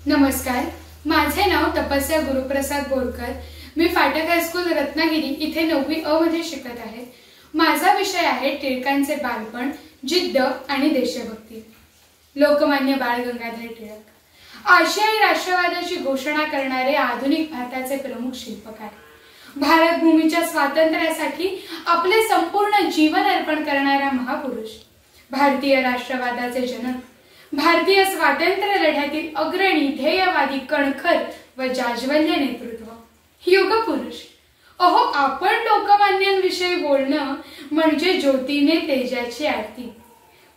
नमस्कार, माझे नाव तपस्या गुरुप्रसाद बोरकर। मी फाटक हायस्कूल रत्नागिरी इथे 9वी अ मध्ये शिकत आहे। माझा विषय आहे टिळकांचे बालपण, जिद्द आणि देशभक्ती। लोकमान्य बाळ गंगाधर टिळक आशियाई राष्ट्रवादाची घोषणा करणारे आधुनिक भारताचे प्रमुख शिल्पकार, भारत भूमीच्या स्वातंत्र्यासाठी आपले संपूर्ण जीवन अर्पण करणारा महापुरुष, भारतीय राष्ट्रवादाचे जनक, भारतीय स्वातंत्र्य लढ्यातील अग्रणी ध्येयवादी कणखर व जाज्वल्य नेतृत्व, युगपुरुष। अहो, आपण लोकमान्यांविषयी बोलणं म्हणजे ज्योतीने तेजाची आरती।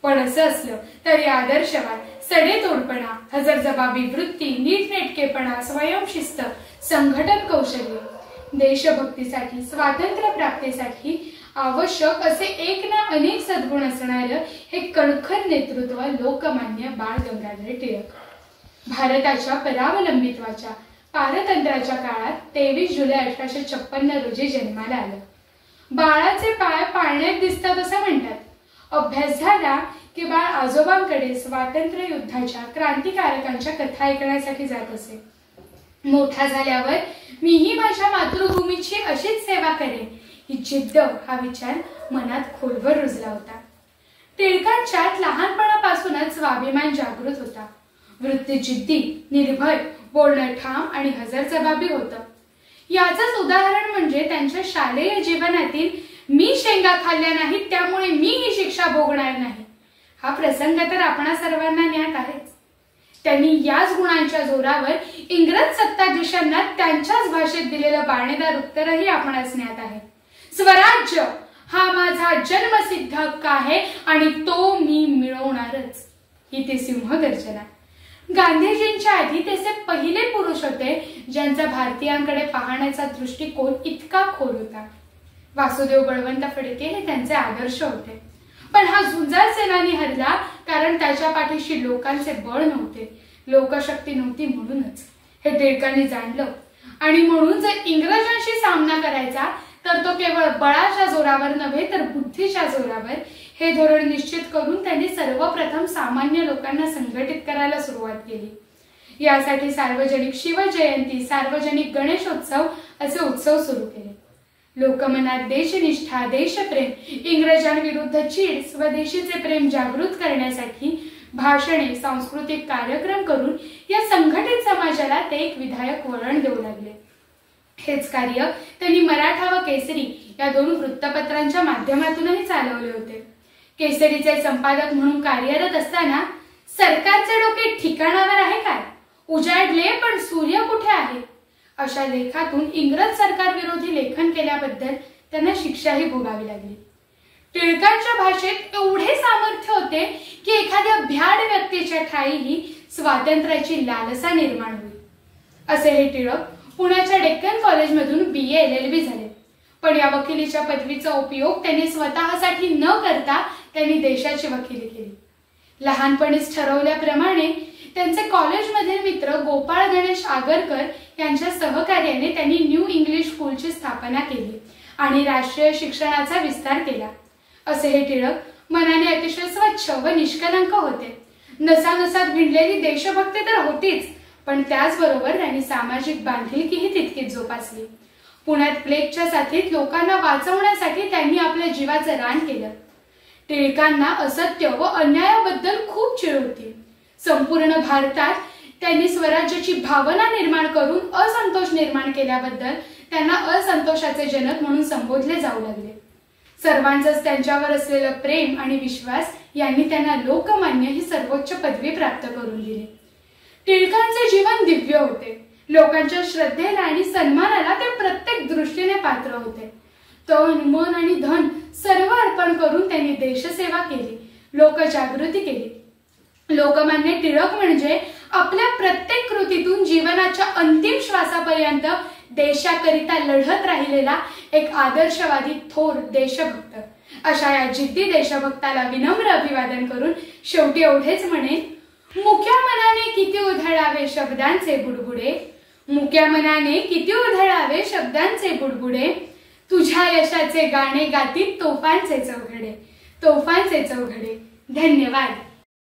पण असं असलं तरी आदर्शवाद, सडेतोडपणा, हजरजबाबी वृत्ती, नीटनेटकेपणा, स्वयंशिस्त, संघटन कौशल्य, देशभक्तीसाठी, स्वातंत्र्य प्राप्तीसाठी आवश्यक असे एक ना अनेक सद्गुण असणारे हे कणखर नेतृत्व लोकमान्य बाळ गंगाधर टिळक। भारताच्या परावलंबित्वाच्या पारतंत्र्याच्या काळात 23 जुलै 1856 रोजी जन्माला आलं। बाळाचे पाय पाळण्यात दिसतात असं म्हणतात। अभ्यास झाला की बाळ आजोबांकडे स्वातंत्र्य युद्धाच्या क्रांतिकारकांच्या कथा ऐकण्यासाठी जात असे। मोठा झाल्यावर मीही माझ्या मातृभूमीची अशीच सेवा करेन ही जिद्द, हा विचार मनात खोलवर रुजला होता। टिळकांच्यात लहानपणापासूनच स्वाभिमान जागृत होता। वृत्ती जिद्दी, निर्भय, बोलणं ठाम आणि हजरजबाबी होतं। याचंच उदाहरण म्हणजे त्यांच्या शालेय जीवनातील मी शेंगा खाल्ल्या नाहीत त्यामुळे मी ही शिक्षा भोगणार नाही हा प्रसंग तर आपणा सर्वांना ज्ञात आहेच। त्यांनी याच गुणांच्या जोरावर इंग्रज सत्ताधीशांना त्यांच्याच भाषेत दिलेलं बाणेदार उत्तरही आपणास ज्ञात आहे। स्वराज्य हा माझा जन्मसिद्ध हक्क आहे आणि तो मी मिळवणारच, ही ती सिंहगर्जना। गांधीजींच्या आधी ते पहिले पुरुष होते ज्यांचा भारतीयांकडे पाहण्याचा दृष्टिकोन इतका खोल होता। वासुदेव बळवंत फडके हे त्यांचे आदर्श होते, पण हा झुंजार सेनानी हरला कारण त्याच्या पाठीशी लोकांचे बळ नव्हते, लोकशक्ती नव्हती। म्हणूनच हे टिळकांनी जाणलं आणि म्हणून जर इंग्रजांशी सामना करायचा तर तो केवळ बळाच्या जोरावर नव्हे तर बुद्धीच्या जोरावर हे धोरण निश्चित करून त्यांनी सर्वप्रथम सामान्य लोकांना संघटित करायला सुरुवात केली। यासाठी सार्वजनिक शिवजयंती, सार्वजनिक गणेशोत्सव असे उत्सव सुरू केले। लोकमनात देशनिष्ठा, देशप्रेम, इंग्रजांविरुद्ध चीड, स्वदेशीचे प्रेम जागृत करण्यासाठी भाषणे, सांस्कृतिक कार्यक्रम करून या संघटित समाजाला ते एक विधायक वळण देऊ लागले। हेच कार्य त्यांनी मराठा व केसरी या 2 वृत्तपत्रांच्या माध्यमातूनही चालवले होते। केसरीचे संपादक म्हणून कार्यरत असताना सरकारचे डोके ठिकाणावर आहे काय, उजाडले पण सूर्य कुठे आहे अशा लेखातून इंग्रज सरकार विरोधी लेखन केल्याबद्दल त्यांना शिक्षाही भोगावी लागली। टिळकांच्या भाषेत एवढे सामर्थ्य होते की एखाद्या भ्याड व्यक्तीच्या ठायीही स्वातंत्र्याची लालसा निर्माण होईल। असे हे टिळक पुण्याच्या डेक्कन कॉलेजमधून BA LLB झाले, पण या वकिलीच्या पदवीचा उपयोग त्यांनी स्वतःसाठी न करता त्यांनी देशाची वकिली केली। लहानपणीच ठरवल्याप्रमाणे त्यांचे कॉलेजमधील मित्र गोपाळ गणेश आगरकर यांच्या सहकार्याने त्यांनी न्यू इंग्लिश स्कूलची स्थापना केली आणि राष्ट्रीय शिक्षणाचा विस्तार केला। असे हे टिळक मनाने अतिशय स्वच्छ व निष्कलंक होते। नसानसात भिनलेली देशभक्ती तर होतीच, पण त्याचबरोबर त्यांनी सामाजिक बांधिलकीही तितकीच जोपासली। पुण्यात प्लेगच्या साथीत लोकांना वाचवण्यासाठी त्यांनी आपल्या जीवाचं रान केलं। टिळकांना असत्य व अन्यायाबद्दल खूप चिड होती। संपूर्ण भारतात त्यांनी स्वराज्याची भावना निर्माण करून असंतोष निर्माण केल्याबद्दल त्यांना असंतोषाचे जनक म्हणून संबोधले जाऊ लागले। सर्वांचंच त्यांच्यावर असलेलं प्रेम आणि विश्वास यांनी त्यांना लोकमान्य ही सर्वोच्च पदवी प्राप्त करून दिली। टिळकांचे जीवन दिव्य होते। लोकांच्या श्रद्धेला आणि सन्मानाला ते प्रत्येक दृष्टीने पात्र होते। तन, मन आणि धन सर्व अर्पण करून त्यांनी देशसेवा केली, लोकजागृती केली। लोकमान्य टिळक म्हणजे आपल्या प्रत्येक कृतीतून जीवनाच्या अंतिम श्वासापर्यंत देशाकरिता लढत राहिलेला एक आदर्शवादी थोर देशभक्त। अशा या जिद्दी देशभक्ताला विनम्र अभिवादन करून शेवटी एवढेच म्हणेन, मुक्या मनाने किती उधळावे शब्दांचे बुडबुडे, मुक्या मनाने किती उधळावे शब्दांचे बुडबुडे, तुझ्या यशाचे गाणे गातील तोफांचे चौघडे, तोफांचे चौघडे। धन्यवाद।